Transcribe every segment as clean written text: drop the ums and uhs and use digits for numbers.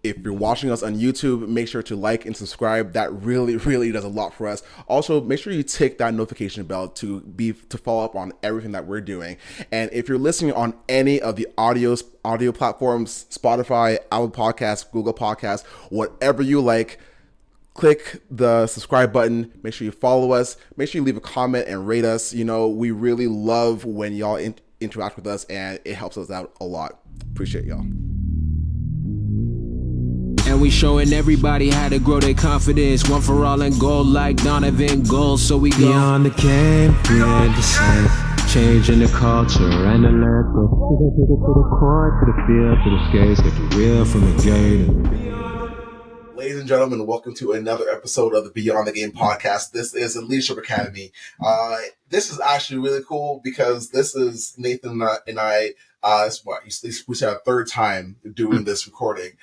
If you're watching us on YouTube, make sure to like and subscribe. That really, really does a lot for us. Also, make sure you tick that notification bell to follow up on everything that we're doing. And if you're listening on any of the audio platforms, Spotify, Apple Podcasts, Google Podcasts, whatever you like, click the subscribe button. Make sure you follow us. Make sure you leave a comment and rate us. We really love when y'all interact with us, and it helps us out a lot. Appreciate y'all. And we showing everybody how to grow their confidence. One for all and gold like Donovan Gold. So we go beyond the game, beyond the same. Changing the culture and the land. To the court, to the field, to the skates. Get the real from the game. Ladies and gentlemen, welcome to another episode of the Beyond the Game podcast. This is a Leadership Academy. This is actually really cool because this is Nathan and I. We said our third time doing this recording.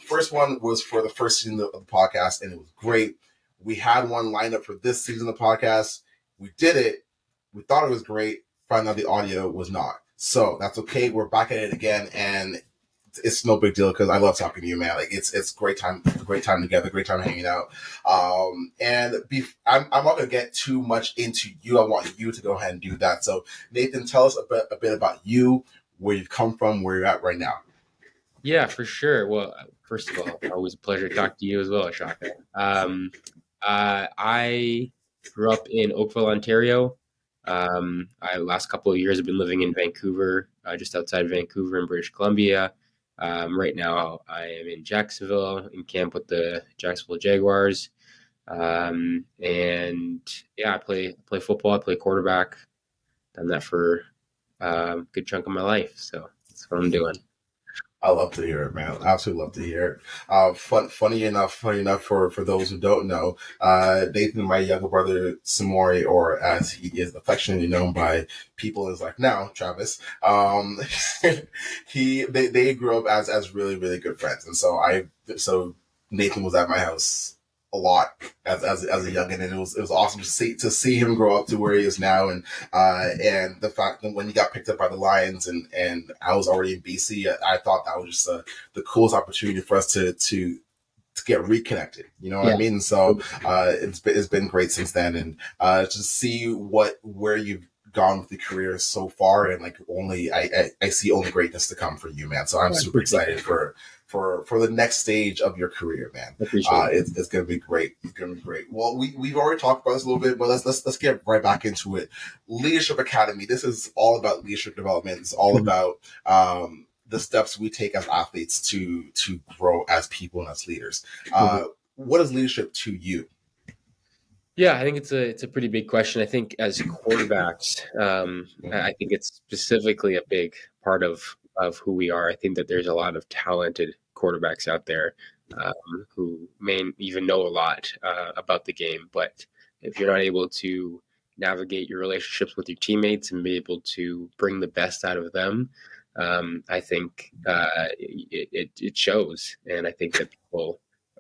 First one was for the first season of the podcast, and it was great. We had one lined up for this season of the podcast. We did it. We thought it was great. Found out the audio was not. So that's okay. We're back at it again, and it's no big deal because I love talking to you, man. Like it's great time together, great time hanging out. I'm not gonna get too much into you. I want you to go ahead and do that. So Nathan, tell us a bit about you, where you've come from, where you're at right now. Yeah, for sure. Well, first of all, always a pleasure to talk to you as well, Shaka. I grew up in Oakville, Ontario. Last couple of years I've been living in Vancouver, just outside of Vancouver in British Columbia. Right now I am in Jacksonville in camp with the Jacksonville Jaguars. And yeah, I play football. I play quarterback. Done that for a good chunk of my life. So that's what I'm doing. I love to hear it, man. Absolutely love to hear it. Funny enough, for those who don't know, Nathan, my younger brother, Samori, or as he is affectionately known by people in his life now, Travis, they grew up as really, really good friends. And so Nathan was at my house a lot as a youngin', and it was awesome to see him grow up to where he is now, and the fact that when he got picked up by the Lions and I was already in BC, I thought that was just the coolest opportunity for us to get reconnected. You know what I mean? So it's been great since then, and to see where you've gone with the career so far, and like I see only greatness to come for you, man. So I'm super excited for the next stage of your career, man. It's going to be great. It's going to be great. Well, we've already talked about this a little bit, but let's get right back into it. Leadership Academy. This is all about leadership development. It's all about the steps we take as athletes to grow as people and as leaders. What is leadership to you? Yeah, I think it's a pretty big question. I think as quarterbacks, I think it's specifically a big part of who we are. I think that there's a lot of talented quarterbacks out there who may even know a lot about the game, but if you're not able to navigate your relationships with your teammates and be able to bring the best out of them, I think it shows. And I think that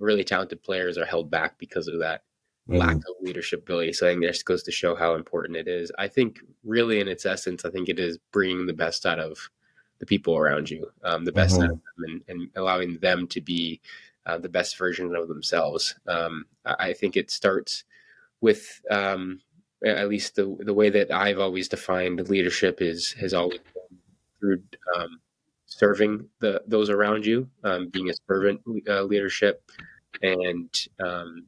really talented players are held back because of that lack of leadership ability. So I think that just goes to show how important it is. I think really in its essence, I think it is bringing the best out of the people around you, the best out of them, and allowing them to be the best version of themselves. I think it starts with at least the way that I've always defined leadership has always been through serving those around you, being a servant leadership, and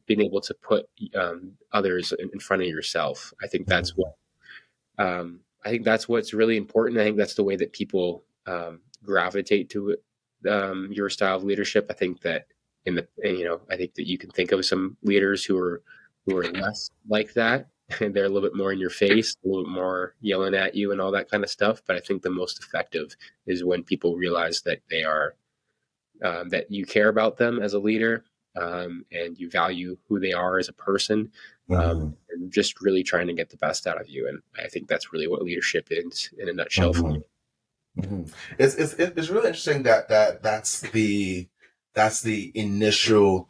being able to put others in front of yourself. I think that's what's really important. I think that's the way that people gravitate to your style of leadership. I think that I think that you can think of some leaders who are less like that, and they're a little bit more in your face, a little bit more yelling at you and all that kind of stuff. But I think the most effective is when people realize that they are that you care about them as a leader, and you value who they are as a person, and just really trying to get the best out of you. And I think that's really what leadership is in a nutshell for me. It's really interesting that's the initial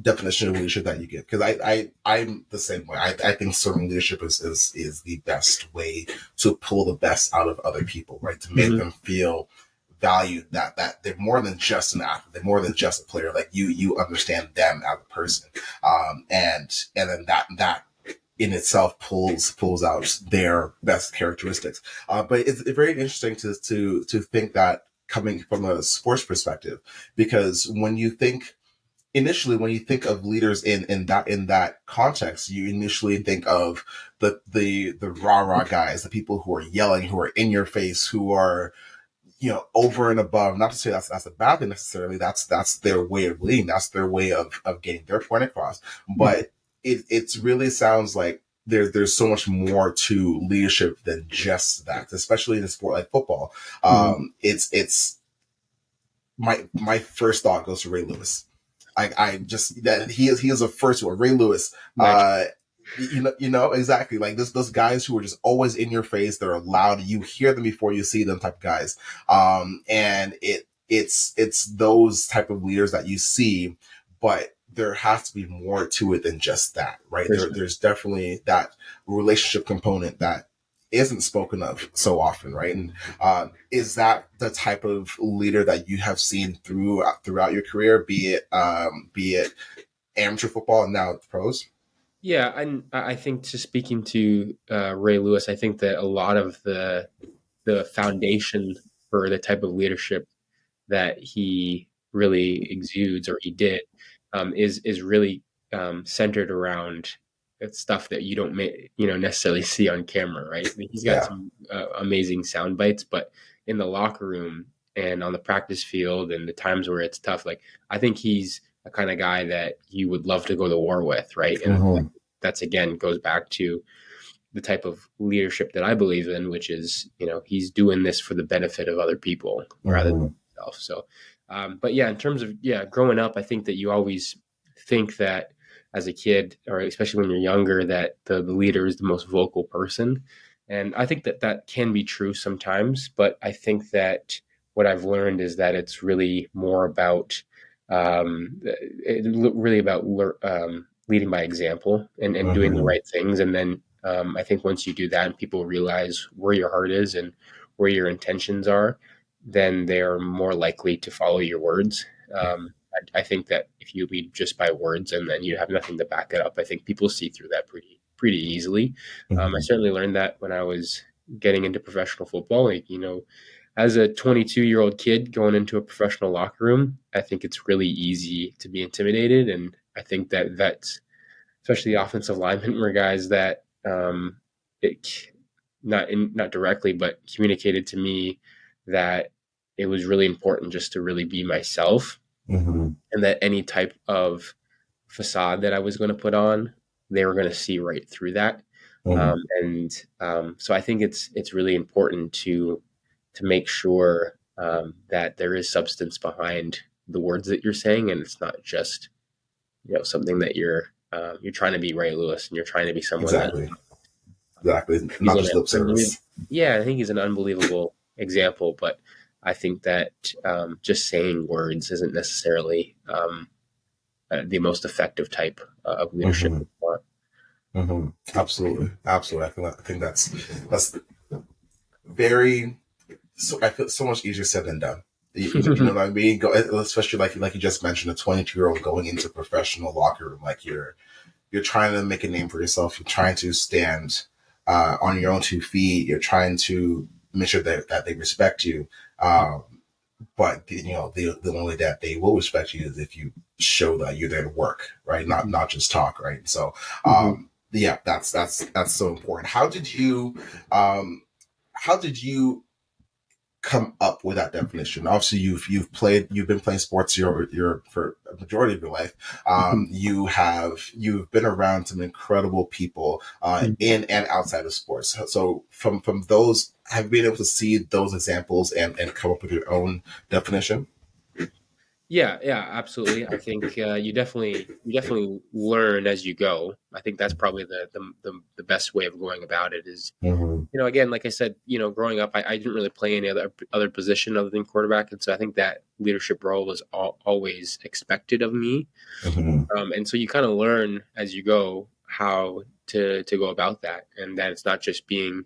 definition of leadership that you get, because I'm the same way. I think serving leadership is the best way to pull the best out of other people, right? To make them feel value that they're more than just an athlete, they're more than just a player. Like you understand them as a person, and then that in itself pulls out their best characteristics. But it's very interesting to think that coming from a sports perspective, because when you think of leaders in that context, you initially think of the rah-rah guys, the people who are yelling, who are in your face, who are, over and above. Not to say that's a bad thing necessarily. That's their way of leading. That's their way of getting their point across. But it really sounds like there's so much more to leadership than just that, especially in a sport like football. It's my first thought goes to Ray Lewis. I just that he is a first one. Ray Lewis. Exactly, like those guys who are just always in your face. They're loud. You hear them before you see them, type of guys. And it's those type of leaders that you see, but there has to be more to it than just that, right? There's definitely that relationship component that isn't spoken of so often, right? And is that the type of leader that you have seen throughout your career, be it amateur football and now the pros? Yeah, and I think, to speaking to Ray Lewis, I think that a lot of the foundation for the type of leadership that he really exudes, or he did, is really centered around stuff that you don't necessarily see on camera, right? I mean, he's got some amazing sound bites, but in the locker room and on the practice field and the times where it's tough, like, I think he's a kind of guy that you would love to go to war with, right? And that's, again, goes back to the type of leadership that I believe in, which is, he's doing this for the benefit of other people rather than himself. So, but yeah, in terms of, growing up, I think that you always think that as a kid, or especially when you're younger, that the leader is the most vocal person. And I think that can be true sometimes, but I think that what I've learned is that it's really more about, leading by example and doing the right things. And then I think once you do that and people realize where your heart is and where your intentions are, then they're more likely to follow your words. I think that if you lead just by words and then you have nothing to back it up, I think people see through that pretty easily. I certainly learned that when I was getting into professional football. Like, as a 22-year-old kid going into a professional locker room, I think it's really easy to be intimidated. And I think that vets, especially offensive linemen, were guys that not directly, but communicated to me that it was really important just to really be myself, and that any type of facade that I was going to put on, they were going to see right through that. So I think it's really important to make sure that there is substance behind the words that you're saying, and it's not just something that you're trying to be Ray Lewis and you're trying to be someone exactly not just lip service. Yeah, I think he's an unbelievable example, but I think that just saying words isn't necessarily the most effective type of leadership. Absolutely. I think that's very. So I feel so much easier said than done. You know what I mean? Especially like you just mentioned, a 22-year-old going into a professional locker room, like you're trying to make a name for yourself. You're trying to stand on your own 2 feet. You're trying to make sure that they respect you. But the only way that they will respect you is if you show that you're there to work, right? Not just talk, right? So, that's so important. How did you come up with that definition? Obviously, you've been playing sports your for a majority of your life. You've been around some incredible people in and outside of sports. So from those, have you been able to see those examples and come up with your own definition? Yeah, absolutely. I think you definitely learn as you go. I think that's probably the best way of going about it is, again, like I said, growing up, I didn't really play any other position other than quarterback. And so I think that leadership role was always expected of me. And so you kind of learn as you go how to go about that. And that it's not just being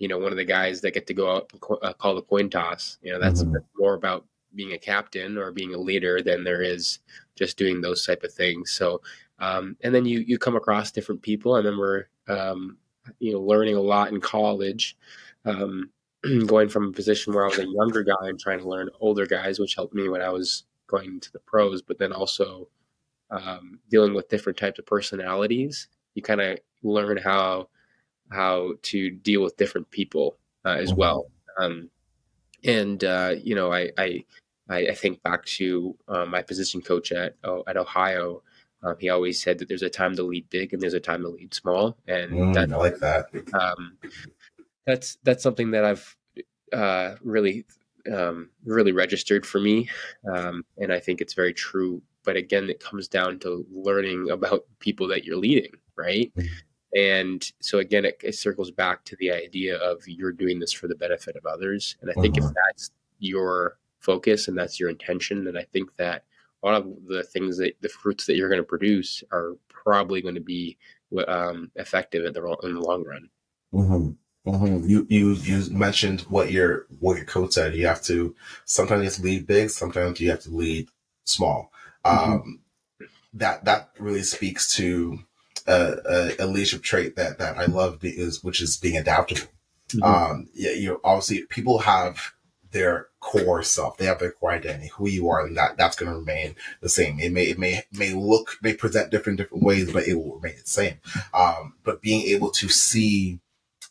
one of the guys that get to go out and call the coin toss. That's Mm-hmm. more about being a captain or being a leader than there is just doing those type of things. So, and then you come across different people. I remember, learning a lot in college, um, going from a position where I was a younger guy and trying to learn older guys, which helped me when I was going to the pros, but then also dealing with different types of personalities. You kind of learn how to deal with different people as Mm-hmm. well. And I think back to my position coach at Ohio. He always said that there's a time to lead big and there's a time to lead small, and I like that. um, that's something that I've really registered for me, and I think it's very true. But again, it comes down to learning about people that you're leading, right? And so again, it circles back to the idea of you're doing this for the benefit of others. And I think if Mm-hmm. that's your focus and that's your intention, then I think that a lot of the fruits that you're going to produce are probably going to be effective in the long run. Mm-hmm. Mm-hmm. You mentioned what your coach said. You have to sometimes you have to lead big, sometimes you have to lead small. Mm-hmm. Um, that really speaks to a leadership trait that I love which is being adaptable. Mm-hmm. Yeah, obviously people have their core self, they have their core identity, who you are, and that's going to remain the same. It may present different ways, but it will remain the same. But being able to see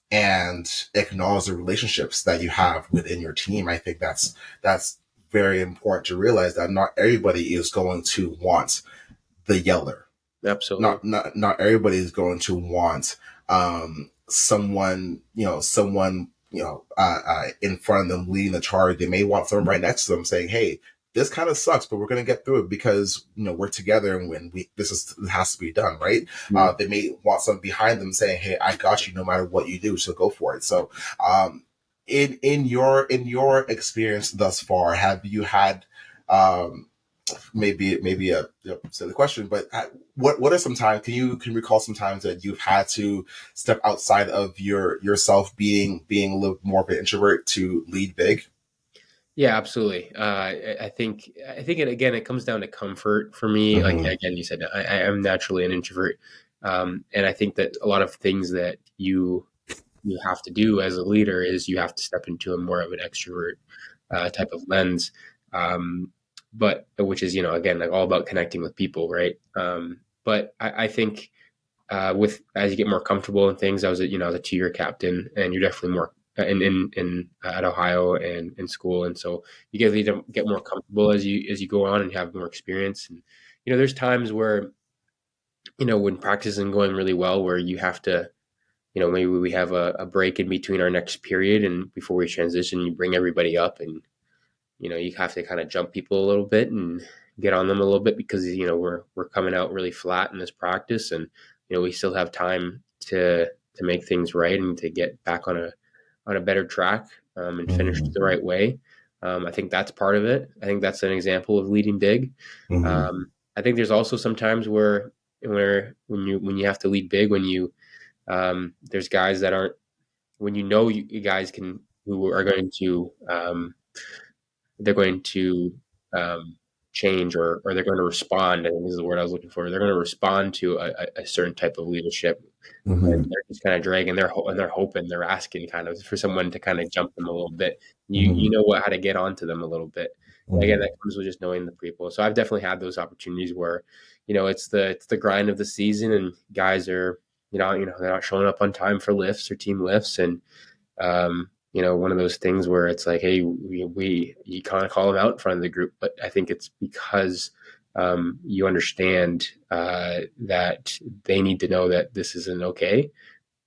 and acknowledge the relationships that you have within your team, I think that's very important to realize that not everybody is going to want the yeller. Absolutely. Not everybody is going to want someone in front of them leading the charge. They may want someone right next to them saying, "Hey, this kind of sucks, but we're going to get through it because we're together and when this has to be done." Right? Mhm. They may want someone behind them saying, "Hey, I got you no matter what you do, so go for it." So, in your experience thus far, have you had um, maybe a silly question, but what are some times can you recall some times that you've had to step outside of yourself being a little more of an introvert to lead big? Yeah, absolutely. I think it comes down to comfort for me. Like Mm-hmm. again, you said I am naturally an introvert, and I think that a lot of things that you have to do as a leader is you have to step into a more of an extrovert type of lens, but which is again like all about connecting with people, right? But I think with as you get more comfortable in things, I was a 2 year captain, and you're definitely more in at Ohio and in school, and so you get more comfortable as you go on and have more experience. And there's times where when practice isn't going really well, where you have to maybe we have a break in between our next period and before we transition, you bring everybody up and you have to kind of jump people a little bit and get on them a little bit because we're coming out really flat in this practice, and we still have time to make things right and to get back on a better track, and finish Mm-hmm. the right way. I think that's part of it. I think that's an example of leading big. Mm-hmm. I think there's also some times where when you have to lead big, when you there's guys that aren't when you guys can who are going to they're going to um, change or they're going to respond. I think this is the word I was looking for. They're going to respond to a certain type of leadership, and Mm-hmm. they're just kind of dragging. They're hoping, they're asking kind of for someone to kind of jump them a little bit. You Mm-hmm. know how to get onto them a little bit. And again, that comes with just knowing the people. So I've definitely had those opportunities where it's the grind of the season, and guys are they're not showing up on time for lifts or team lifts, and one of those things where it's like, hey, we you kind of call them out in front of the group, but I think it's because you understand that they need to know that this isn't okay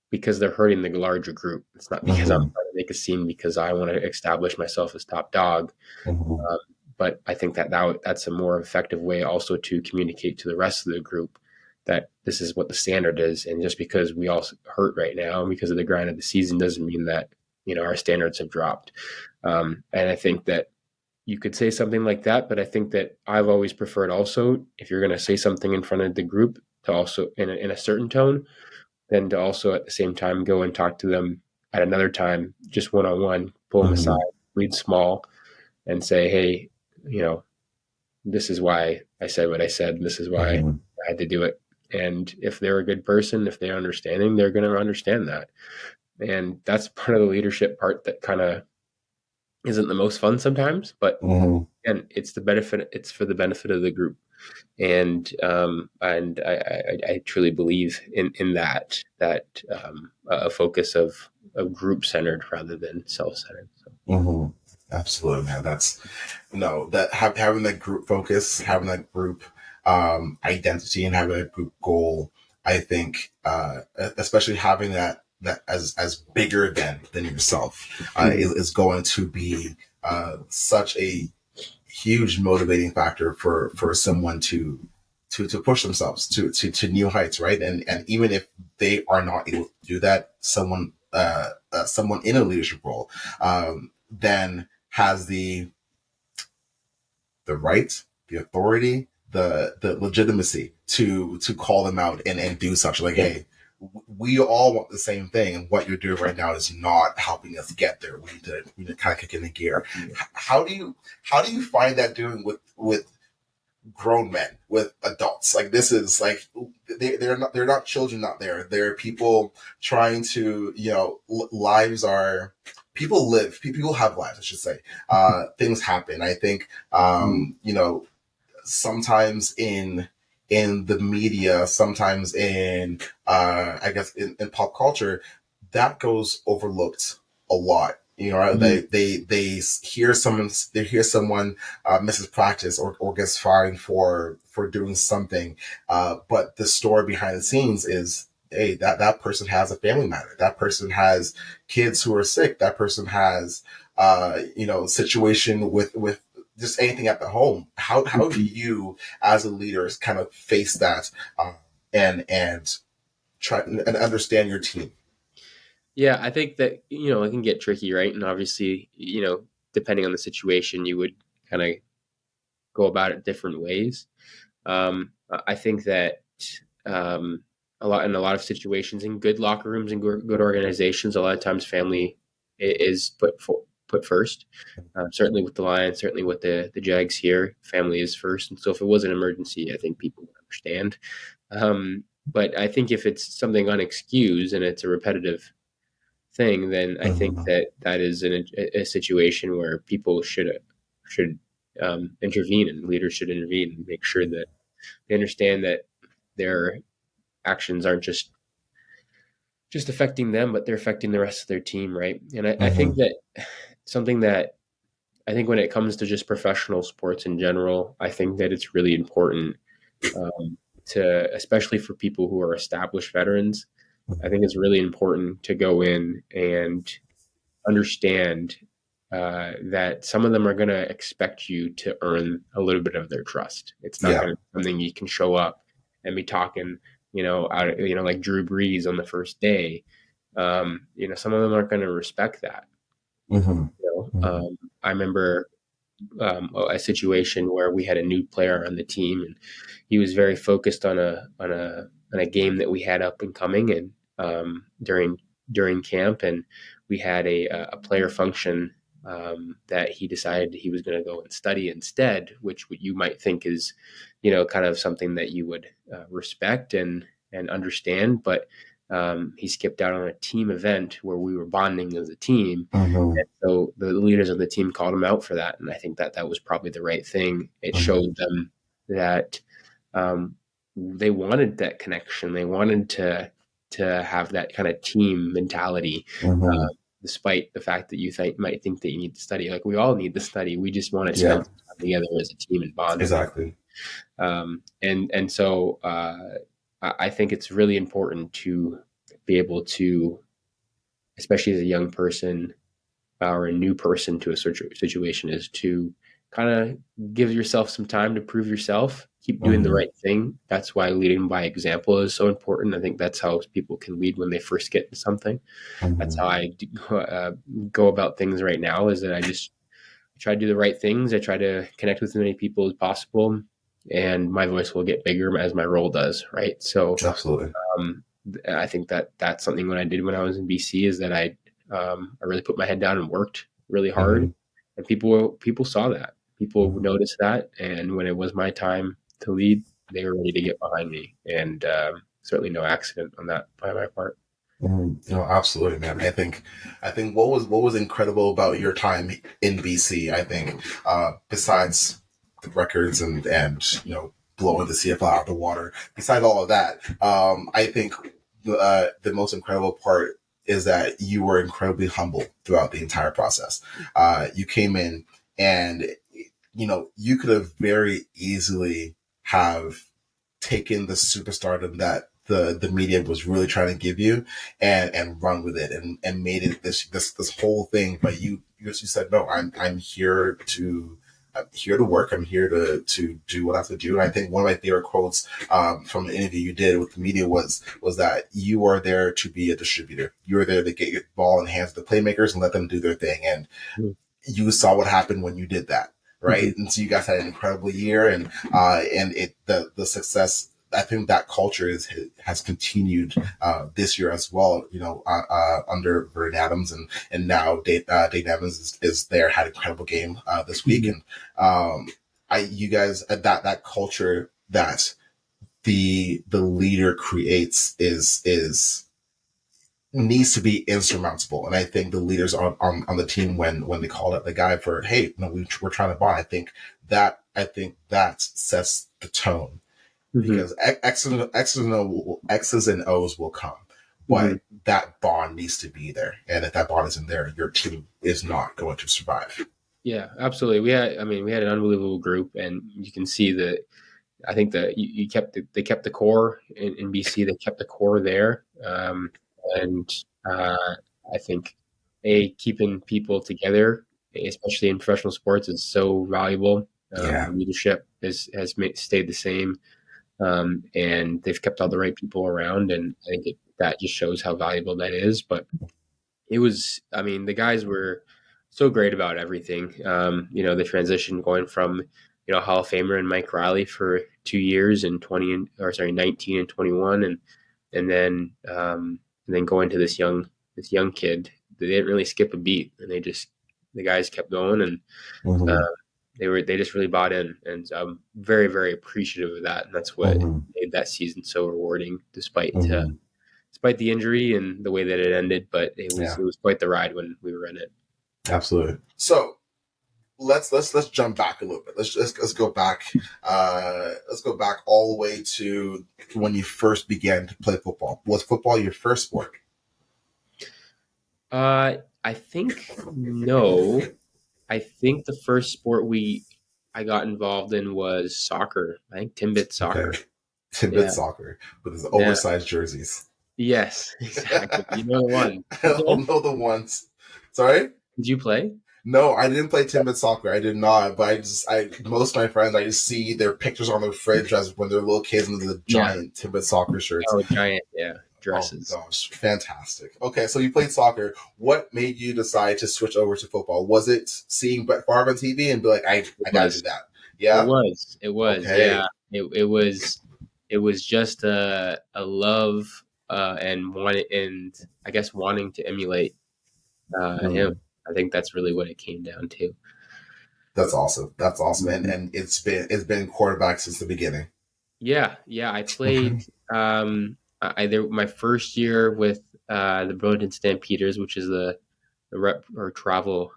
because they're hurting the larger group. It's not because I'm Mm-hmm. trying to make a scene because I want to establish myself as top dog. Mm-hmm. Um, but I think that's a more effective way also to communicate to the rest of the group that this is what the standard is. And just because we all hurt right now because of the grind of the season doesn't mean that, our standards have dropped. And I think that you could say something like that, but I think that I've always preferred also, if you're going to say something in front of the group, to also in a certain tone, then to also at the same time go and talk to them at another time, just one-on-one, pull them aside, lead small, and say, hey, this is why I said what I said. This is why I had to do it. And if they're a good person, if they're understanding, they're going to understand that. And that's part of the leadership part that kind of isn't the most fun sometimes, but again, it's for the benefit of the group. And I truly believe in that a focus of group centered rather than self centered. So. Absolutely, man. That's having that group focus, having that group identity, and having a group goal. I think, especially having that as bigger than yourself, is going to be such a huge motivating factor for someone to push themselves to new heights, right? And even if they are not able to do that, someone in a leadership role then has the right, the authority, the legitimacy to call them out and do such. Like, hey, we all want the same thing, and what you're doing right now is not helping us get there. We need to kind of kick in the gear. How do you find that doing with grown men, with adults? Like, this is like they're not children out there. They're people trying to, lives are. People have lives, I should say. Things happen. I think, sometimes in the media, sometimes in, I guess in pop culture, that goes overlooked a lot. They hear someone misses practice or gets fined for doing something. But the story behind the scenes is, hey, that person has a family matter. That person has kids who are sick. That person has, situation with just anything at the home. How do you, as a leader, kind of face that and try and understand your team? Yeah, I think that, it can get tricky, right? And obviously, depending on the situation, you would kind of go about it different ways. I think that in a lot of situations, in good locker rooms and good organizations, a lot of times family is put first. Certainly with the Lions, certainly with the Jags here, family is first. And so if it was an emergency, I think people would understand. But I think if it's something unexcused and it's a repetitive thing, then I think that is a situation where people should intervene, and leaders should intervene and make sure that they understand that their actions aren't just affecting them, but they're affecting the rest of their team, right? And I think that something that I think when it comes to just professional sports in general, I think that it's really important especially for people who are established veterans, I think it's really important to go in and understand that some of them are going to expect you to earn a little bit of their trust. It's not going to be something you can show up and be talking, like Drew Brees on the first day. Some of them aren't going to respect that. I remember a situation where we had a new player on the team, and he was very focused on a game that we had up and coming, and during camp, and we had a player function that he decided he was going to go and study instead, which you might think is, kind of something that you would respect and understand, but he skipped out on a team event where we were bonding as a team. And so the leaders of the team called him out for that. And I think that was probably the right thing. It showed them that they wanted that connection. They wanted to have that kind of team mentality, despite the fact that you might think that you need to study. Like, we all need to study. We just want to spend time together as a team and bond. Exactly. And so I think it's really important to be able to, especially as a young person or a new person to a situation, is to kind of give yourself some time to prove yourself, keep doing the right thing. That's why leading by example is so important. I think that's how people can lead when they first get into something. That's how I go about things right now, is that I try to do the right things. I try to connect with as many people as possible, and my voice will get bigger as my role does, right? So absolutely. I think that that's something what I did when I was in BC, is that I I really put my head down and worked really hard, and people saw that. People noticed that, and when it was my time to lead, they were ready to get behind me, and certainly no accident on that by my part. No, absolutely, man. I think what was incredible about your time in BC, I think, besides the records and blowing the CFL out of the water, besides all of that, I think the most incredible part is that you were incredibly humble throughout the entire process. You came in and you could have very easily have taken the superstardom that the media was really trying to give you and run with it and made it this whole thing. But you said, no, I'm here to work. I'm here to do what I have to do. And I think one of my favorite quotes from an interview you did with the media was that you are there to be a distributor. You are there to get your ball in the hands of the playmakers and let them do their thing. And you saw what happened when you did that, right? Mm-hmm. And so you guys had an incredible year, and the success. I think that culture has continued this year as well. Under Vernon Adams and now Dave Evans is there. Had an incredible game this week, and you guys that culture that the leader creates is needs to be insurmountable. And I think the leaders on the team when they call it the guy for, hey, no, we're trying to bond. I think that sets the tone. Because X's and O's will come, but that bond needs to be there. And if that bond isn't there, your team is not going to survive. Yeah, absolutely. We had an unbelievable group, and you can see that. I think that they kept the core in BC. They kept the core there, and I think keeping people together, especially in professional sports, is so valuable. Leadership has stayed the same. And they've kept all the right people around, and I think that just shows how valuable that is. But the guys were so great about everything. The transition going from, Hall of Famer and Mike Riley for 2 years and 19 and 21, and then going to this young kid. They didn't really skip a beat, and the guys kept going, and they just really bought in, and I'm very, very appreciative of that. And that's what made that season so rewarding, despite the injury and the way that it ended. But it was quite the ride when we were in it. Absolutely. So let's jump back a little bit. Let's go back. Let's go back all the way to when you first began to play football. Was football your first sport? I think no. I think the first sport I got involved in was soccer. I think Timbit soccer. Okay. Timbit soccer with his oversized jerseys. Yes, exactly. You know the one. I know the ones. Sorry? Did you play? No, I didn't play Timbit soccer. I did not. But most of my friends, I just see their pictures on their fridge as when they're little kids in the giant Timbit soccer shirts. Oh, giant, dresses. Oh gosh, fantastic. Okay, so you played soccer. What made you decide to switch over to football? Was it seeing Brett Favre on TV and be like, I gotta do that? Yeah, it was. Okay. Yeah, it was just a love and wanting to emulate him. I think that's really what it came down to. That's awesome. And it's been quarterback since the beginning. Yeah. I played. My first year with the Burlington Stampeders, which is the rep or travel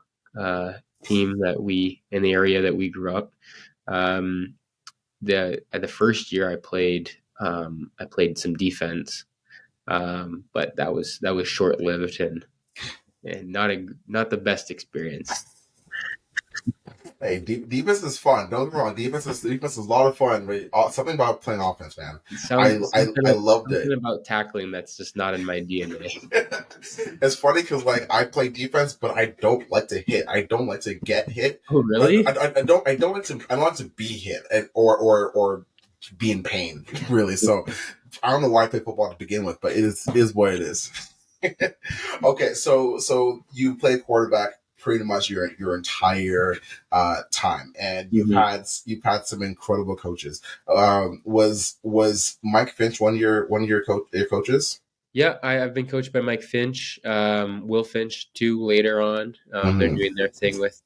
team that in the area that we grew up. The first year I played some defense, but that was short lived and not the best experience. Hey, defense is fun. Don't get me wrong. Defense is a lot of fun. But something about playing offense, man. I loved it. Something about tackling that's just not in my DNA. It's funny because I play defense, but I don't like to hit. I don't like to get hit. Oh, really? I don't like to be hit or be in pain. Really. So I don't know why I play football to begin with, but it is what it is. Okay, so you played quarterback pretty much your entire time, and you've had some incredible coaches. Was Mike Finch one of your coaches? Yeah, I've been coached by Mike Finch, Will Finch too. Later on, they're Mm-hmm. doing their thing with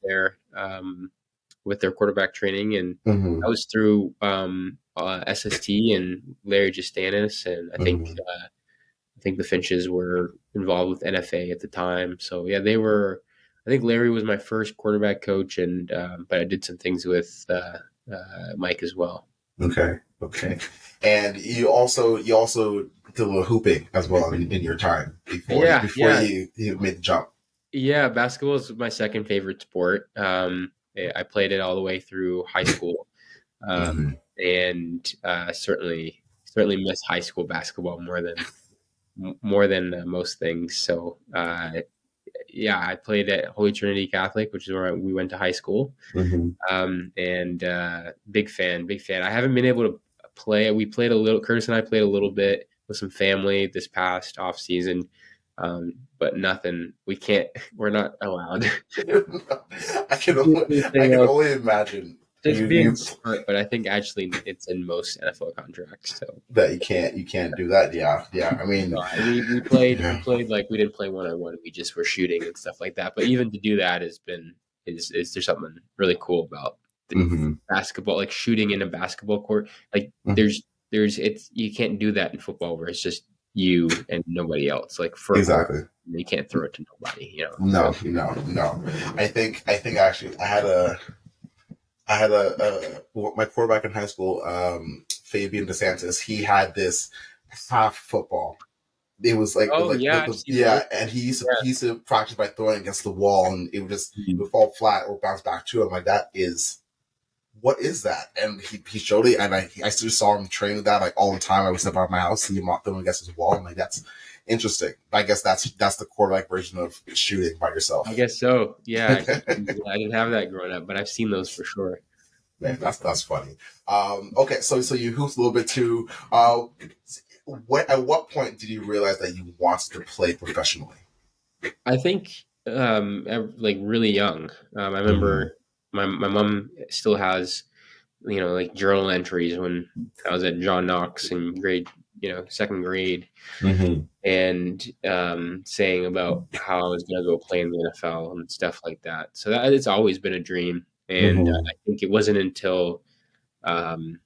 their quarterback training, and Mm-hmm. I was through SST and Larry Justanis, and Mm-hmm. I think the Finches were involved with NFA at the time. So yeah, they were. I think Larry was my first quarterback coach, and but I did some things with Mike as well. Okay. Okay. And you also did a little hooping as well in your time Yeah, before yeah, you made the jump. yeah. Basketball is my second favorite sport. I played it all the way through high school, Mm-hmm. and certainly miss high school basketball more than most things. So yeah, I played at Holy Trinity Catholic, which is where we went to high school. Mm-hmm. And big fan, big fan. I haven't been able to play. We played a little. Curtis and I played a little bit with some family this past off season, but nothing. We can't. We're not allowed. I can Do only I anything can else. only imagine Just being you smart, but I think actually it's in most NFL contracts. So that you can't do that. Yeah, yeah. I no, mean, we played like we didn't play 1-on-1. We just were shooting and stuff like that. But even to do that has been is there something really cool about the mm-hmm. basketball, like shooting in a basketball court? Like there's it's you can't do that in football where it's just you and nobody else. Like for a goal, Exactly. you can't throw it to nobody. No, So no. I think actually my quarterback in high school, Fabian DeSantis. He had this half football. oh yeah, I've seen those. yeah, and he used to practice by throwing against the wall, and it would fall flat or bounce back to him. Like, that is, what is that? And he showed it, and I still saw him train with that like all the time. I would step out of my house, see him throwing against his wall. I'm like, that's interesting. I guess that's the quarterback version of shooting by yourself. I guess so. Yeah, I didn't have that growing up, but I've seen those for sure. Man, that's funny. Okay, so you hooped a little bit too. At what point did you realize that you wanted to play professionally? I think like really young. I Mm-hmm. remember my mom still has like journal entries when I was at John Knox in second grade, Mm-hmm. and saying about how I was going to go play in the NFL and stuff like that. So that it's always been a dream, and Mm-hmm. I think it wasn't um,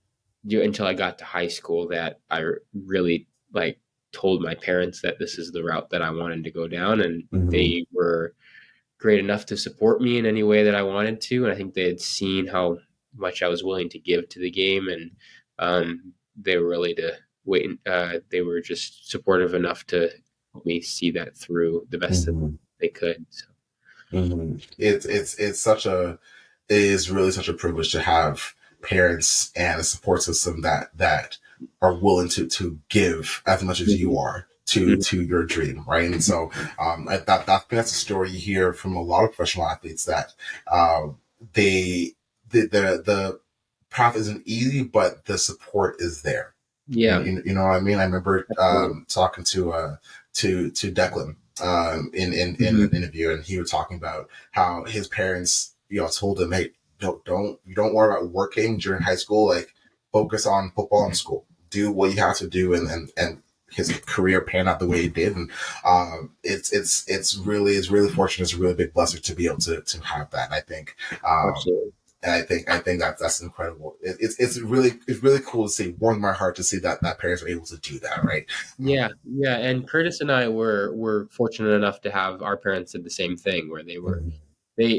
until I got to high school that I really like told my parents that this is the route that I wanted to go down, and Mm-hmm. they were great enough to support me in any way that I wanted to. And I think they had seen how much I was willing to give to the game, and they were really to wait. They were just supportive enough to help me see that through the best that Mm-hmm. they could. So. Mm-hmm. It is really such a privilege to have parents and a support system that are willing to give as much as you are Mhm. to your dream, right? And so that's a story you hear from a lot of professional athletes, that they the path isn't easy, but the support is there. Yeah, You know what I mean? I remember absolutely. talking to Declan in Mhm. an interview, and he was talking about how his parents, told him, "Hey, don't worry about working during high school. Like, focus on football and school. Do what you have to do," and his career panned out the way it did. And it's really fortunate. It's a really big blessing to be able to have that. And I think Absolutely. and I think that's incredible. It's really cool to see. Warms my heart to see that parents are able to do that, right? Yeah, yeah, and Curtis and I were fortunate enough to have our parents did the same thing, where Mhm.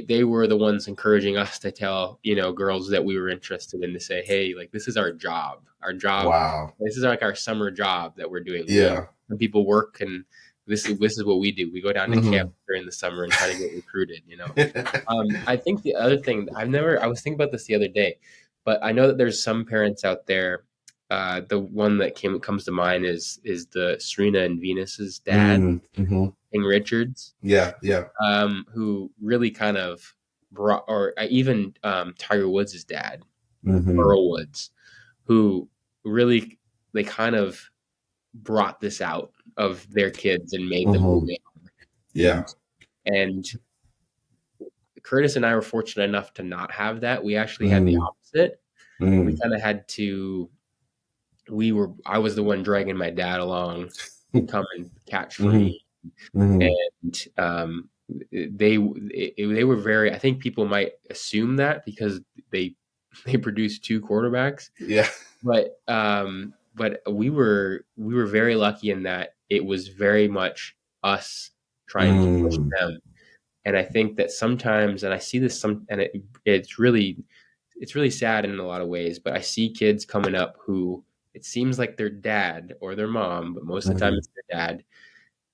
they were the ones encouraging us to tell girls that we were interested in, to say, hey, like, this is our job, Wow. this is like our summer job that we're doing. Yeah. Some people work, and this is what we do. We go down to camp Hmm. during the summer and try to get recruited. I think the other thing I was thinking about this the other day, but I know that there's some parents out there. The one that comes to mind is the Serena and Venus's dad, Mm-hmm. King Richards, Yeah. Yeah. who really kind of brought, or even Tiger Woods' dad, Hmm. Earl Woods, who really, they kind of brought this out of their kids and made them who Hmm. they are. Yeah. And Curtis and I were fortunate enough to not have that. We actually had the Mm-hmm. opposite. We Mm-hmm. kind of had to. I was the one dragging my dad along come and catch for Mm-hmm. me. Mm-hmm. And they were very. I think people might assume that because they they produced two quarterbacks, Yeah. but we were very lucky in that it was very much us trying to push Mm. them. And I think that sometimes, and I see this and it's really sad in a lot of ways, but I see kids coming up who it seems like their dad or their mom, but most of the time Mm-hmm. it's their dad,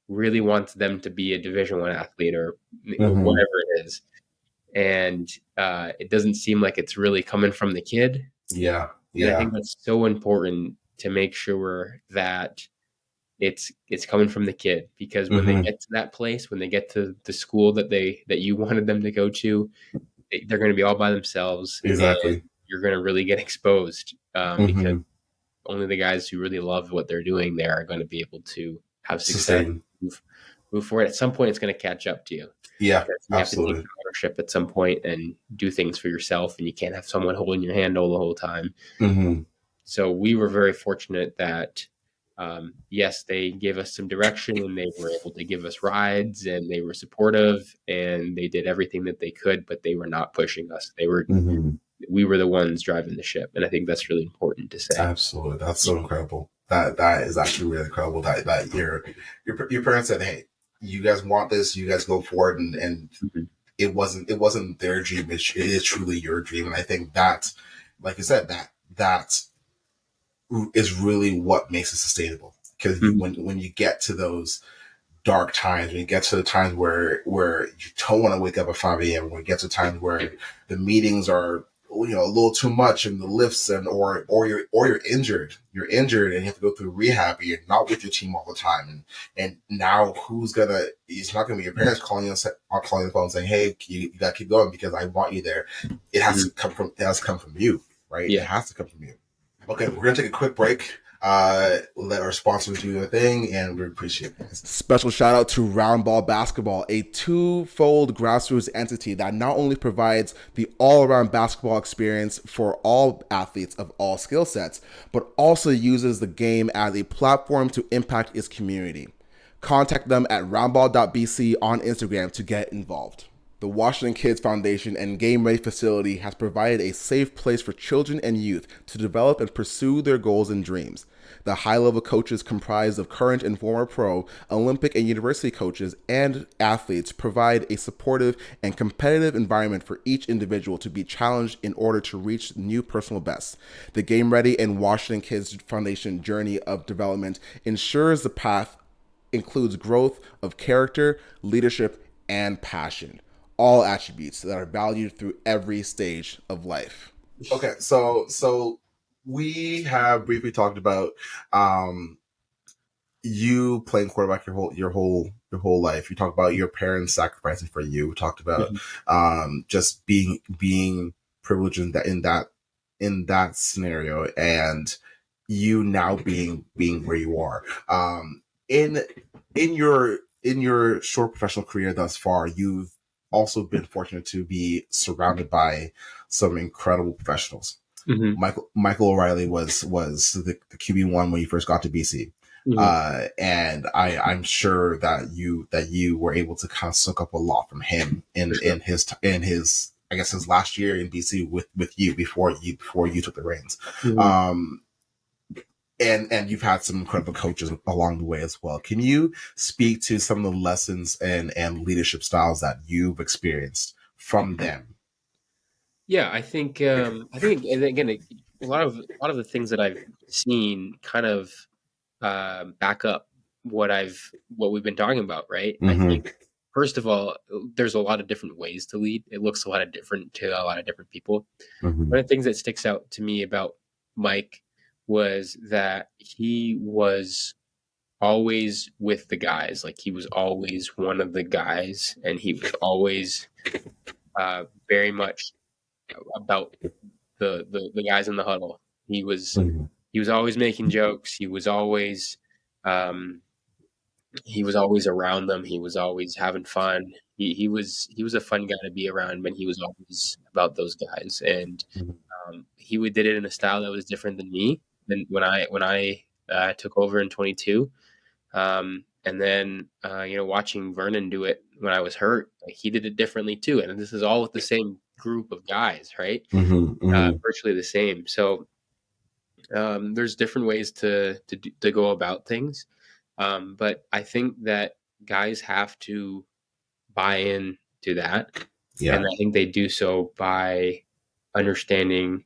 really wants them to be a Division 1 athlete or Mm-hmm. whatever it is. And it doesn't seem like it's really coming from the kid. Yeah. And I Yeah. think that's so important to make sure that it's coming from the kid, because when they Mm-hmm. get to that place, when they get to the school that you wanted them to go to, they're going to be all by themselves, and Exactly. you're going to really get exposed, because Mm-hmm. only the guys who really love what they're doing there are going to be able to have success. Sustain. Move forward. At some point, it's going to catch up to you, Yeah. because you have to take Absolutely. ownership at some point and do things for yourself, and you can't have someone holding your hand all the whole time. Mm-hmm. So we were very fortunate that, yes, they gave us some direction and they were able to give us rides and they were supportive and they did everything that they could, but they were not pushing us. Mm-hmm. We were the ones driving the ship. And I think that's really important to say. Absolutely. That's so incredible. That is actually really incredible. That your parents said, "Hey, you guys want this? You guys go for it." And Mhm. it wasn't their dream. It is truly your dream. And I think that, like you said, that is really what makes it sustainable. Because Mhm. when you get to those dark times, when you get to the times where you don't want to wake up at 5 a.m., when you get to times where the meetings are a little too much and the lifts or you're injured and you have to go through rehab, you're not with your team all the time, and now it's not gonna be your parents calling you on calling the phone saying, hey, you gotta keep going because I want you there. Mhm. It has to come from you, right? It Yeah. has to come from you. Okay, we're gonna take a quick break. Let our sponsors do their thing, and we appreciate it. Special shout out to Roundball Basketball, a twofold grassroots entity that not only provides the all-around basketball experience for all athletes of all skill sets, but also uses the game as a platform to impact its community. Contact them at roundball.bc on Instagram to get involved. The Washington Kids Foundation and Game Ready facility has provided a safe place for children and youth to develop and pursue their goals and dreams. The high-level coaches comprised of current and former pro, Olympic and university coaches, and athletes provide a supportive and competitive environment for each individual to be challenged in order to reach new personal bests. The Game Ready and Washington Kids Foundation journey of development ensures the path includes growth of character, leadership, and passion, all attributes that are valued through every stage of life. Okay, so we have briefly talked about um, you playing quarterback your whole life. You talked about your parents sacrificing for you. We talked about Mhm. just being privileged in that scenario, and you now being where you are. In in your short professional career thus far, you've also been fortunate to be surrounded by some incredible professionals. Mhm. Michael O'Reilly was the QB1 when you first got to BC. Mhm. And I'm sure that you were able to kind of soak up a lot from him For in sure. his I guess his last year in BC with you before you took the reins. Mhm. Um, and you've had some incredible coaches along the way as well. Can you speak to some of the lessons and leadership styles that you've experienced from them? Yeah, I think, and again, a lot of the things that I've seen kind of back up what we've been talking about, right? I Mm-hmm. think first of all, there's a lot of different ways to lead. It looks a lot of different to a lot of different people. Mm-hmm. One of the things that sticks out to me about Mike was that he was always with the guys. Like he was always one of the guys, and he was always very much about the guys in the huddle. He was Mm-hmm. he was always making jokes. Um, he was always around them. He was always having fun. He was a fun guy to be around, but he was always about those guys. And he did it in a style that was different than me. Than when I took over in 22. And then, watching Vernon do it when I was hurt, like he did it differently too. And this is all with the same group of guys, right? Virtually the same. So there's different ways to go about things. But I think that guys have to buy in to that. Yeah. And I think they do so by understanding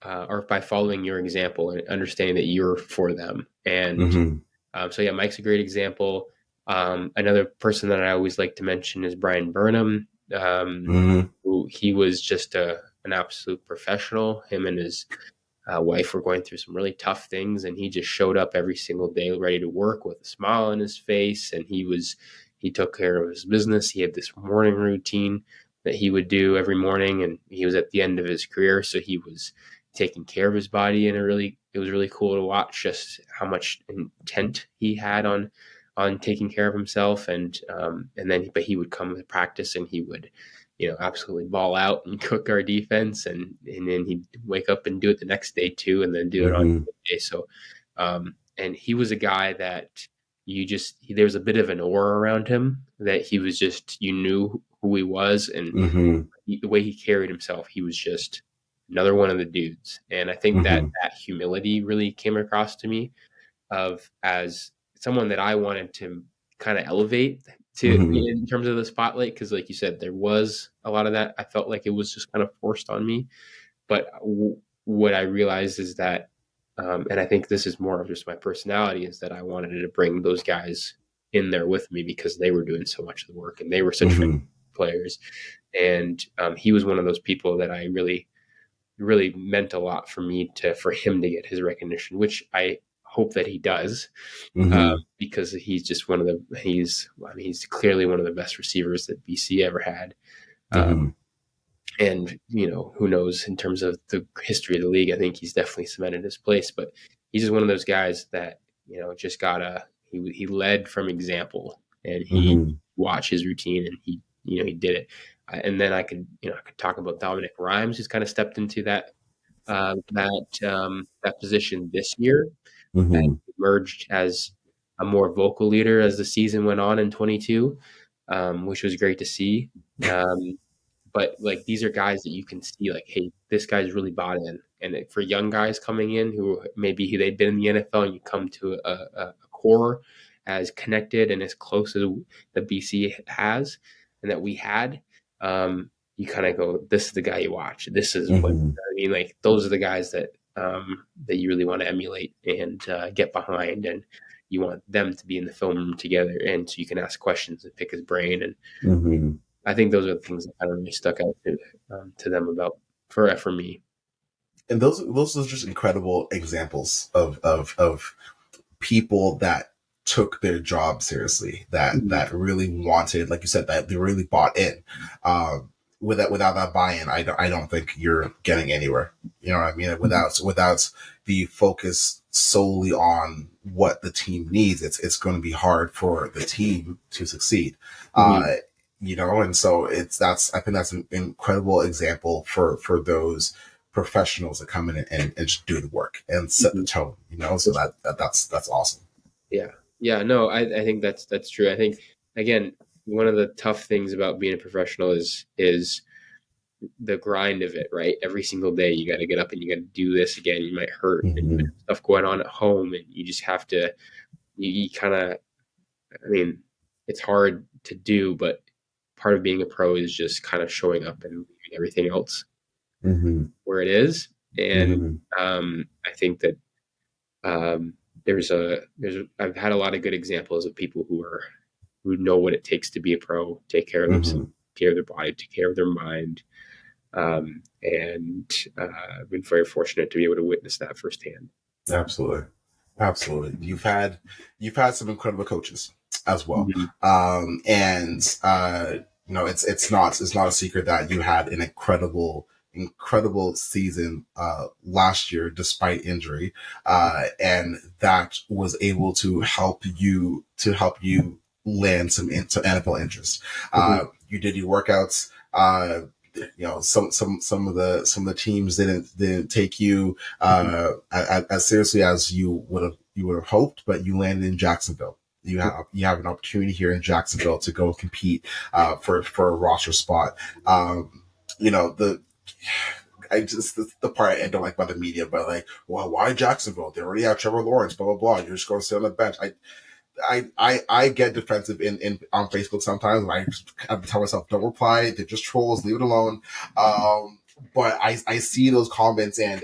or by following your example and understanding that you're for them. And so, yeah, Mike's a great example. Another person that I always like to mention is Brian Burnham, who he was just an absolute professional. Him and his wife were going through some really tough things, and he just showed up every single day ready to work with a smile on his face. And he took care of his business. He had this morning routine that he would do every morning, and he was at the end of his career, so he was taking care of his body. And it was really cool to watch just how much intent he had on taking care of himself. And then he would come to practice and he would, absolutely ball out and cook our defense. And then he'd wake up and do it the next day too, and then do it on the day. So, and he was a guy that there was a bit of an aura around him that he was just, you knew who he was, and the way he carried himself, he was just another one of the dudes. And I think that humility really came across to me as someone that I wanted to kind of elevate to in terms of the spotlight. Cause like you said, there was a lot of that. I felt like it was just kind of forced on me, but what I realized is that, and I think this is more of just my personality, is that I wanted to bring those guys in there with me because they were doing so much of the work and they were such players. And he was one of those people that I really meant a lot for him to get his recognition, which I hope that he does, because he's just he's clearly one of the best receivers that BC ever had. And, who knows in terms of the history of the league, I think he's definitely cemented his place, but he's just one of those guys that, just he led from example, and he watched his routine, and he did it. And then I could talk about Dominic Rhymes, who's kind of stepped into that position this year, and emerged as a more vocal leader as the season went on in 22, which was great to see. But like, these are guys that you can see like, hey, this guy's really bought in. And for young guys coming in who they've been in the NFL, and you come to a core as connected and as close as the BC has and that we had, you kind of go, this is the guy you watch. This is what I mean. Like, those are the guys that you really want to emulate and get behind, and you want them to be in the film room together, and so you can ask questions and pick his brain. And I think those are the things that kind of really stuck out to them about for me. And those are just incredible examples of people that took their job seriously, that really wanted, like you said, that they really bought in. Without that buy-in, I don't think you're getting anywhere. You know what I mean? Without the focus solely on what the team needs, it's going to be hard for the team to succeed. And so I think that's an incredible example for those professionals that come in and just do the work and set the tone. So that's awesome. Yeah. No, I think that's true. I think, again, one of the tough things about being a professional is the grind of it, right? Every single day you got to get up and you got to do this again. You might hurt and you have stuff going on at home, and you just have to, you kind of, it's hard to do, but part of being a pro is just kind of showing up and leaving everything else where it is. And I think that I've had a lot of good examples of people who know what it takes to be a pro, take care of themselves, take care of their body, take care of their mind. And I've been very fortunate to be able to witness that firsthand. Absolutely. You've had some incredible coaches as well. It's not a secret that you had an incredible season last year despite injury, and that was able to help you land some NFL interest. You did your workouts. Some of the teams didn't take you as seriously as you would would have hoped, but you landed in Jacksonville. You have an opportunity here in Jacksonville to go compete for a roster spot. You know, the part I don't like about the media, but like, well, why Jacksonville? They already have Trevor Lawrence, blah blah blah. You're just going to sit on the bench. I get defensive in on Facebook sometimes. I tell myself, don't reply. They're just trolls. Leave it alone. But I see those comments and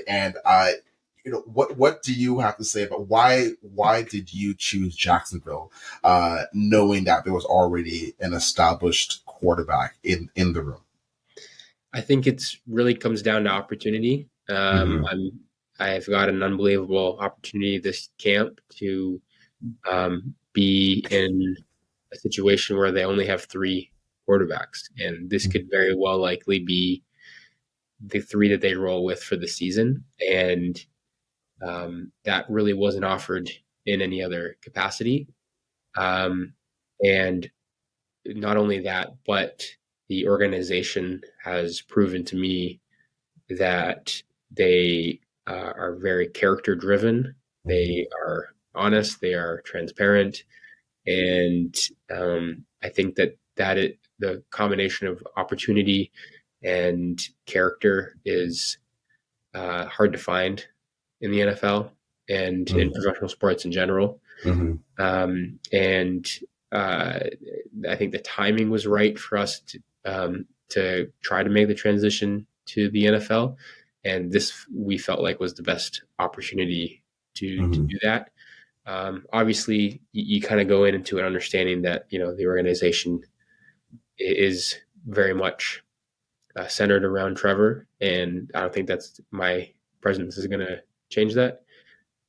you know, what do you have to say about why did you choose Jacksonville, knowing that there was already an established quarterback in the room? I think it's really comes down to opportunity. I've got an unbelievable opportunity this camp to be in a situation where they only have 3 quarterbacks, and this could very well likely be the 3 that they roll with for the season. And that really wasn't offered in any other capacity. And not only that, but the organization has proven to me that they are very character driven. They are honest. They are transparent. And I think that the combination of opportunity and character is hard to find in the NFL and in professional sports in general. And I think the timing was right for us to try to make the transition to the NFL. And this, we felt like, was the best opportunity to do that. Obviously, you kind of go into an understanding that, you know, the organization is very much centered around Trevor, and I don't think that's my presence is going to change that.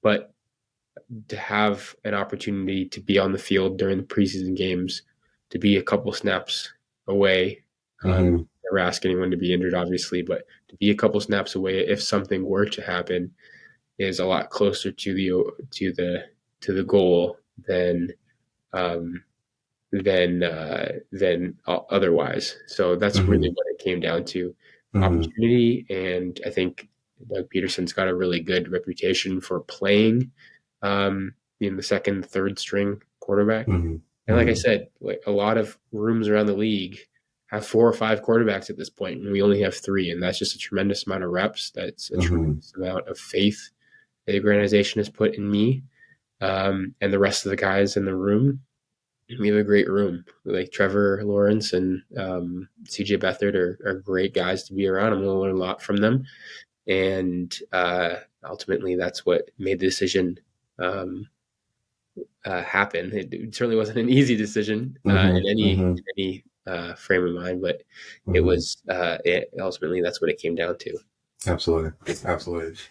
But to have an opportunity to be on the field during the preseason games, to be a couple snaps away, never ask anyone to be injured, obviously, but to be a couple snaps away if something were to happen is a lot closer to the goal than otherwise. So that's really what it came down to, opportunity. And I think Doug Peterson's got a really good reputation for playing in the second, third string quarterback. And like I said, like a lot of rooms around the league have 4 or 5 quarterbacks at this point, and we only have 3. And that's just a tremendous amount of reps. That's a tremendous amount of faith the organization has put in me and the rest of the guys in the room. We have a great room. Like Trevor Lawrence and CJ Beathard are great guys to be around. I'm going to learn a lot from them. And ultimately, that's what made the decision happen. It certainly wasn't an easy decision in any frame of mind, but it was ultimately that's what it came down to. Absolutely.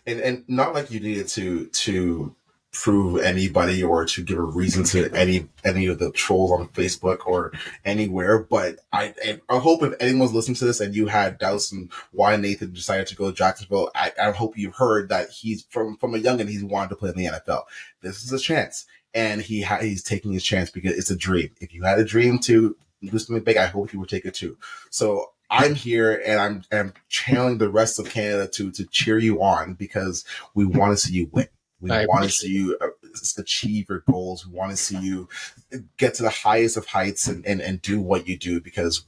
And not like you needed to prove anybody or to give a reason to any of the trolls on Facebook or anywhere, but I hope if anyone's listening to this and you had doubts on why Nathan decided to go to Jacksonville, I hope you've heard that he's from a youngin', he's wanted to play in the NFL. This is a chance, and he's taking his chance because it's a dream. If you had a dream to do something big, I hope you would take it too. So I'm here and I'm channeling the rest of Canada to cheer you on because we want to see you win. We want to see you achieve your goals. We want to see you get to the highest of heights and do what you do because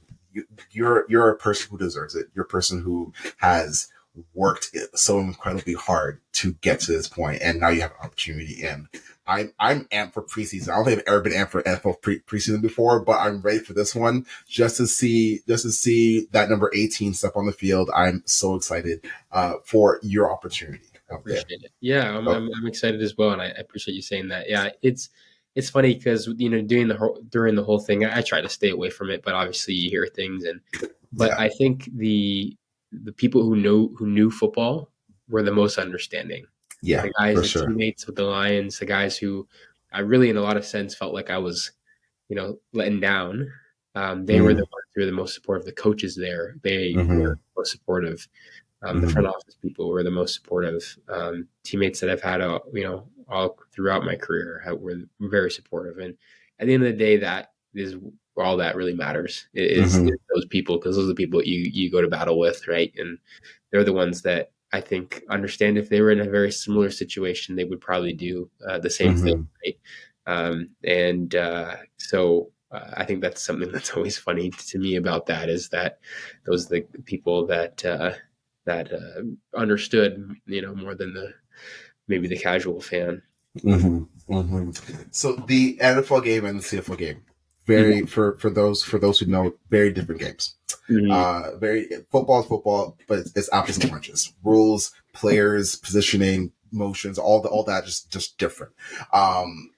you're a person who deserves it. You're a person who has worked so incredibly hard to get to this point, and now you have an opportunity. And I'm amped for preseason. I don't think I've ever been amped for NFL preseason before, but I'm ready for this one just to see that number 18 step on the field. I'm so excited for your opportunity. Appreciate it. Yeah, I'm excited as well, and I appreciate you saying that. Yeah, it's funny because, you know, during the whole thing, I try to stay away from it, but obviously you hear things, but I think the people who knew football were the most understanding. Yeah, the guys, teammates with the Lions, the guys who I really, in a lot of sense, felt like I was, you know, letting down. They were the ones who were the most supportive. The coaches there, they were most supportive. The front office people were the most supportive. Teammates that I've had, all throughout my career were very supportive. And at the end of the day, that is all that really matters is those people, because those are the people you go to battle with, right? And they're the ones that I think understand if they were in a very similar situation, they would probably do the same thing, Mhm. right? So I think that's something that's always funny to me about that is that those are the people that understood, more than maybe the casual fan. So the NFL game and the CFL game, very for those who know, very different games. Mhm. Very football is football, but it's apples and oranges. Rules, players, positioning, motions, all that just different. Um,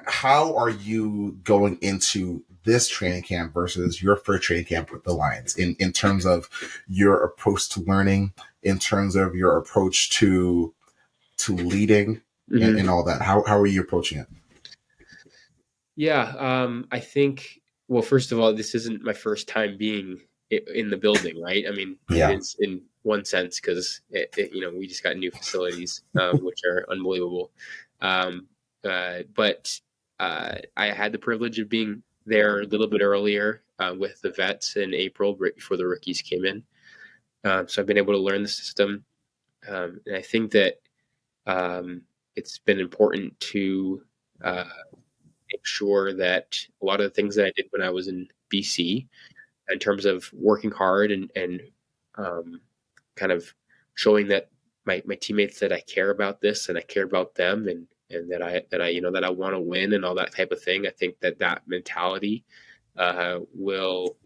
how are you going into this training camp versus your first training camp with the Lions in terms of your approach to learning, in terms of your approach to leading, and Mhm. all that? How are you approaching it? Yeah, I think. Well, first of all, this isn't my first time being in the building, right? I mean, it Yeah. is in one sense because we just got new facilities, which are unbelievable. Um, but I had the privilege of being there a little bit earlier with the vets in April, right before the rookies came in. So I've been able to learn the system, and I think that it's been important to. Uh, Make sure that a lot of the things that I did when I was in BC, in terms of working hard and um, kind of showing that my teammates that I care about this and I care about them and that I want to win and all that type of thing. I think that mentality will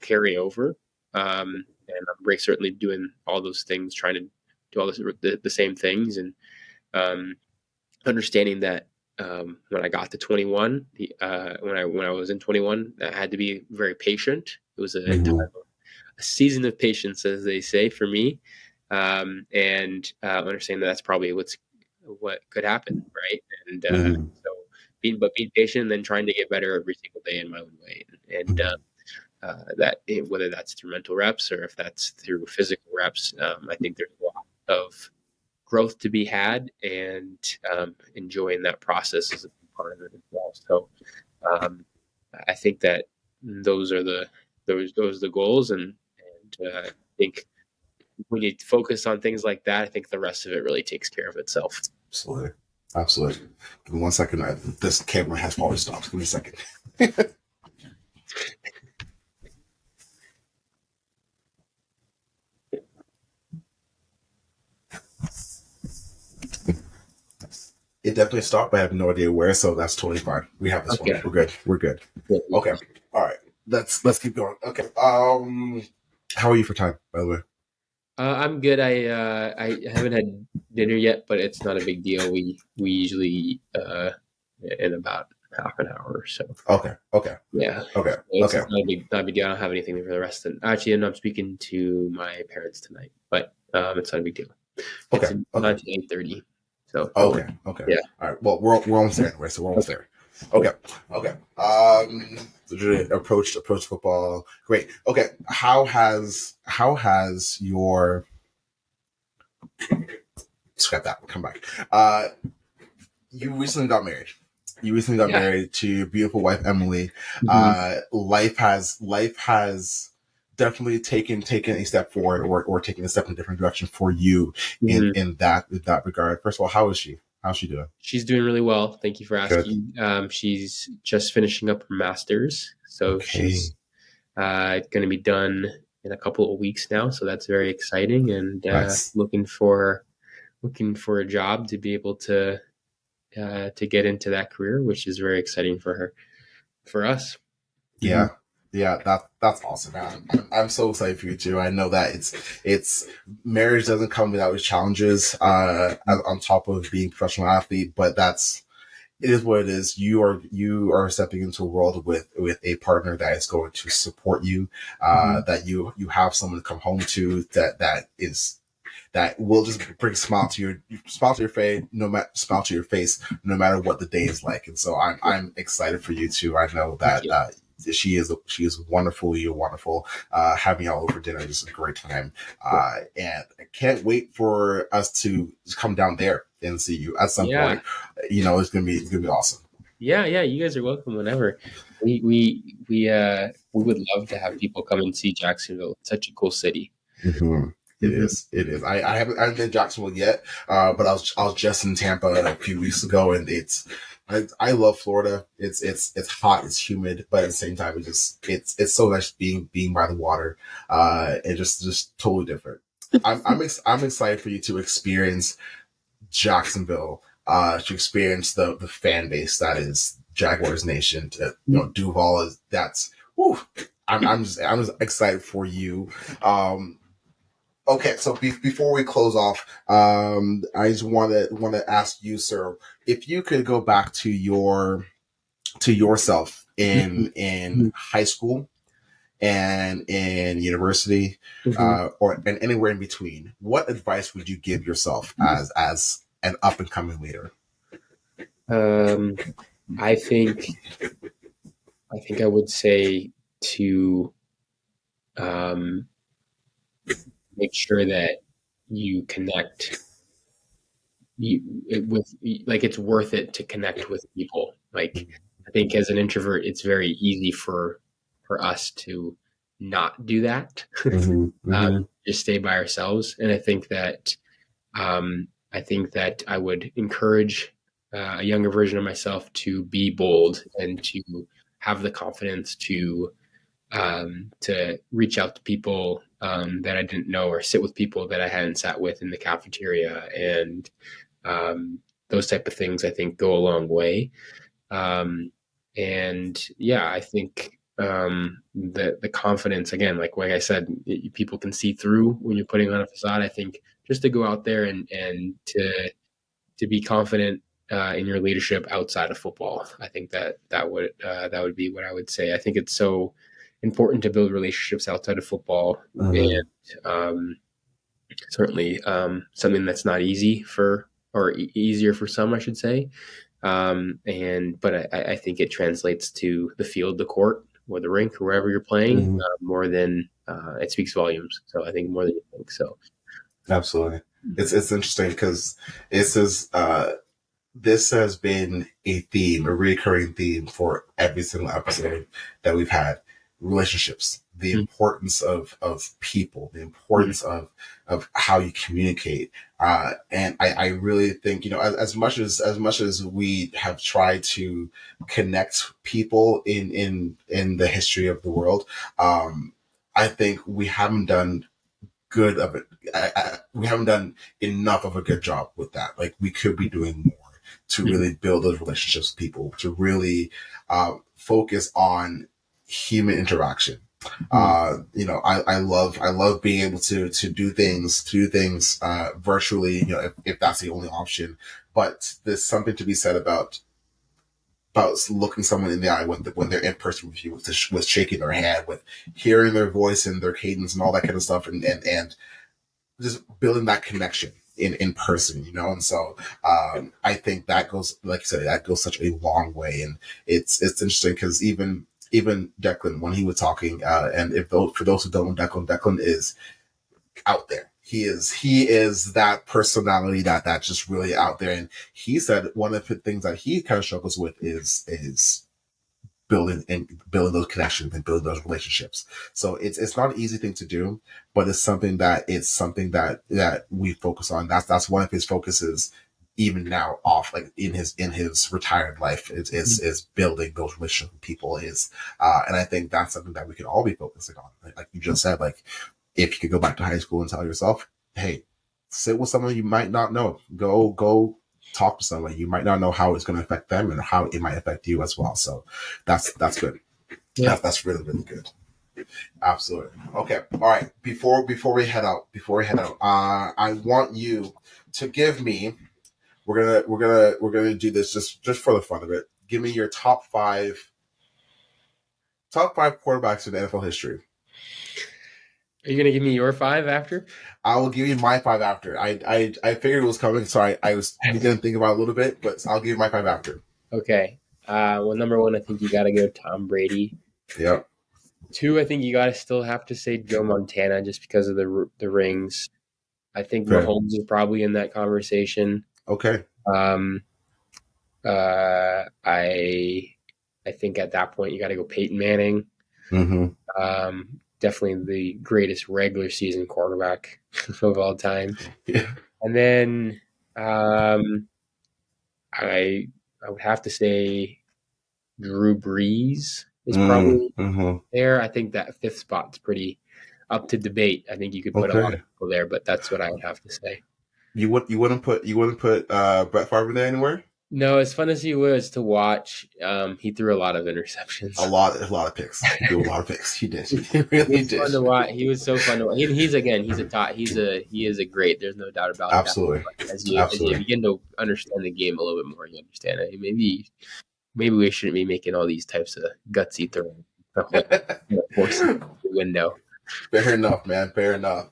carry over. And I'm very certainly doing all those things, trying to do all the same things, and um, understanding that when I got to 21, when I was in 21, I had to be very patient. It was Mm-hmm. a season of patience, as they say, for me, and understanding that that's probably what could happen, right? And Mm-hmm. so being patient and then trying to get better every single day in my own way, and whether that's through mental reps or if that's through physical reps, I think there's a lot of growth to be had, and enjoying that process is a big part of it as well. So um, I think that those are the goals, and I think when you focus on things like that, I think the rest of it really takes care of itself. Absolutely. Absolutely. Give me 1 second. This camera has always stopped. Give me a second. It definitely stopped, but I have no idea where, so that's totally fine. We have this one. Okay. We're good. We're good. Okay. All right. Let's keep going. Okay. How are you for time, by the way? I'm good. I haven't had dinner yet, but it's not a big deal. We usually in about half an hour or so. Okay. Okay. Yeah, Okay. it's Okay. not a big deal. I don't have anything for the rest of. Actually, I'm speaking to my parents tonight, but it's not a big deal. It's Okay. Okay. not 8:30, so don't worry. Okay. Okay. Yeah, All right. Well, we're almost there anyway, so we're almost okay. there. Okay. Okay. So just approach football. Great. Okay. How has your scrap that? Come back. You recently got married. You recently got Yeah. married to your beautiful wife Emily. Mhm. Life has definitely taken a step forward, or taken a step in a different direction for you in Mhm. in that regard. First of all, how is she? How's she doing? She's doing really well. Thank you for Good. asking. She's just finishing up her master's, so Okay. she's going to be done in a couple of weeks now. So that's very exciting, and Nice. looking for a job to be able to get into that career, which is very exciting for us. Mhm. Yeah. Yeah, that's awesome, man. I'm so excited for you too. I know that it's marriage doesn't come without its challenges, on top of being a professional athlete, but it is what it is. You are stepping into a world with a partner that is going to support you. Mhm. That you have someone to come home to, that will just bring a smile to your face, no matter what the day is like. And so I'm excited for you too. I know Thank that you. she is wonderful. You're wonderful. Having y'all over dinner is a great time. And I can't wait for us to come down there and see you at some Yeah, point. It's gonna be awesome. yeah, yeah. You guys are welcome whenever. We would love to have people come and see Jacksonville. It's such a cool city. Mm-hmm. It is. It is. I haven't been to Jacksonville yet, but I was just in Tampa a few weeks ago, and I love Florida. It's hot, it's humid, but at the same time, it's so nice being by the water, and just totally different. I'm excited for you to experience Jacksonville, to experience the fan base that is Jaguars Nation. Duval is that's. Whew, I'm just excited for you. Okay, so before we close off, I just want to ask you, sir, if you could go back to yourself in high school and in university, or and anywhere in between, what advice would you give yourself as an up and coming leader? I think I would say to make sure that you connect it's worth it to connect with people. Like, I think as an introvert, it's very easy for us to not do that. Just stay by ourselves. And I think that I would encourage a younger version of myself to be bold and to have the confidence to reach out to people that I didn't know, or sit with people that I hadn't sat with in the cafeteria, and those type of things I think go a long way. And yeah, I think the confidence, again, like I said, people can see through when you're putting on a facade. I think just to go out there and to be confident in your leadership outside of football. I think that would be what I would say. I think it's so important to build relationships outside of football, and certainly something that's not easy or easier for some, I should say. But I think it translates to the field, the court, or the rink, or wherever you're playing, more than it speaks volumes. So I think more than you think. So absolutely, it's interesting because this has been a recurring theme for every single episode that we've had. Relationships, the importance of people, the importance of how you communicate, and I really think, as much as we have tried to connect people in the history of the world, I think we haven't done good of it. We haven't done enough of a good job with that. Like, we could be doing more to really build those relationships with people, to really focus on human interaction. I love being able to do things virtually, if that's the only option. But there's something to be said about looking someone in the eye when they're in person with you, with shaking their hand, with hearing their voice and their cadence and all that kind of stuff, and just building that connection in person, and so I think that goes, like you said, that goes such a long way. And it's interesting because even Declan, when he was talking, and for those who don't know Declan is out there. He is that personality that's just really out there. And he said one of the things that he kind of struggles with is building those connections and building those relationships. So it's not an easy thing to do, but it's something that we focus on. That's one of his focuses even now, off like in his retired life, is building those relationships with people, and I think that's something that we can all be focusing on. Like you just said, like, if you could go back to high school and tell yourself, hey, sit with someone you might not know, go talk to someone you might not know how it's going to affect them and how it might affect you as well. So that's good. Yeah. That's really, really good. Absolutely. Okay. All right. Before we head out, I want you to give me. We're gonna do this just for the fun of it. Give me your top five quarterbacks in NFL history. Are you gonna give me your five after? I will give you my five after. I figured it was coming, so I was gonna think about it a little bit, but I'll give you my five after. Okay. Well, number one, I think you got to go Tom Brady. Yep. Two, I think you got to still have to say Joe Montana just because of the rings. I think Mahomes is probably in that conversation. Okay. I think at that point you got to go Peyton Manning. Mm-hmm. definitely the greatest regular season quarterback of all time. Yeah. And then I would have to say Drew Brees is probably there. I think that fifth spot's pretty up to debate. I think you could put a lot of people there, but that's what I would have to say. You wouldn't put Brett Favre there anywhere? No, as fun as he was to watch, he threw a lot of interceptions. A lot of picks. He threw a lot of picks. He did. He really did. Fun to watch. He was so fun to watch. He is a great. There's no doubt about Absolutely. that. As you begin to understand the game a little bit more, you understand it. Maybe we shouldn't be making all these types of gutsy throws. Force the window. Fair enough, man. Fair enough.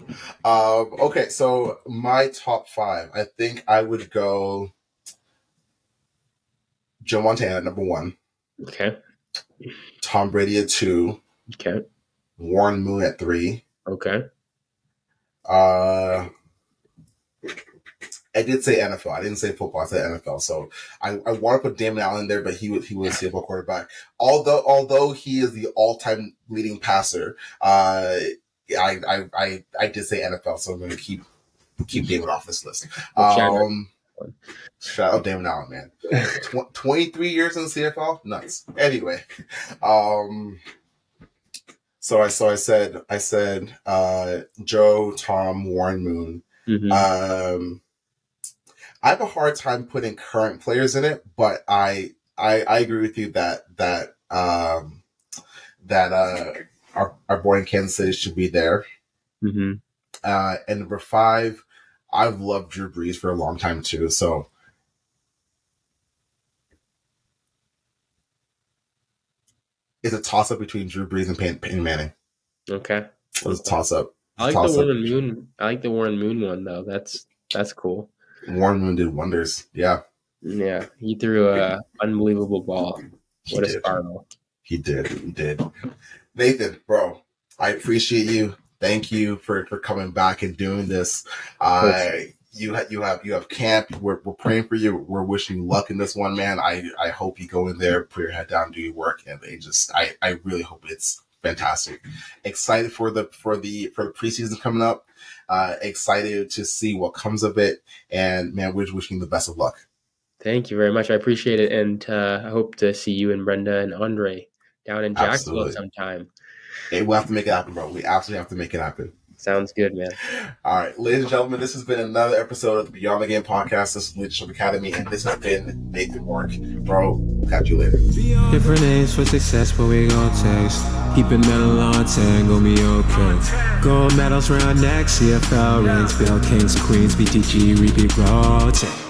Okay, so my top 5. I think I would go Joe Montana at number 1. Okay. Tom Brady at 2. Okay. Warren Moon at 3. Okay. I did say NFL. I didn't say football. I said NFL. So I want to put Damon Allen there, but he was a CFL quarterback. Although he is the all-time leading passer, I did say NFL. So I'm going to keep Damon off this list. Shout out Damon Allen, man. 23 years in the CFL, nuts. Anyway, so I said Joe, Tom, Warren Moon. Mm-hmm. I have a hard time putting current players in it, but I agree with you that our boy in Kansas City should be there. Mm-hmm. And number 5, I've loved Drew Brees for a long time too. So it's a toss up between Drew Brees and Peyton Manning. Okay, it's a toss up. I like the Warren Moon. I like the Warren Moon one though. That's cool. Warren Moon did wonders. Yeah. Yeah, he threw a unbelievable ball. What a startle. He did. Nathan, bro, I appreciate you. Thank you for coming back and doing this. You have camp. We're praying for you. We're wishing you luck in this one, man. I hope you go in there, put your head down, do your work, and I really hope it's fantastic. Excited for the preseason coming up. Excited to see what comes of it, and man, we're wishing you the best of luck. Thank you very much. I appreciate it, and I hope to see you and Brenda and Andre down in Jacksonville sometime. Hey, we'll have to make it happen, bro. We absolutely have to make it happen. Sounds good, man. All right, ladies and gentlemen, this has been another episode of the Beyond the Game podcast. This is Leadership Academy, and this has been Nathan Rourke. Bro, we'll catch you later. Different names for success, but we gon' taste. Keeping metal on 10, gon' be okay. Gold medals round neck, CFL rings, Bill Kings, Queens, BTG, we be rotate.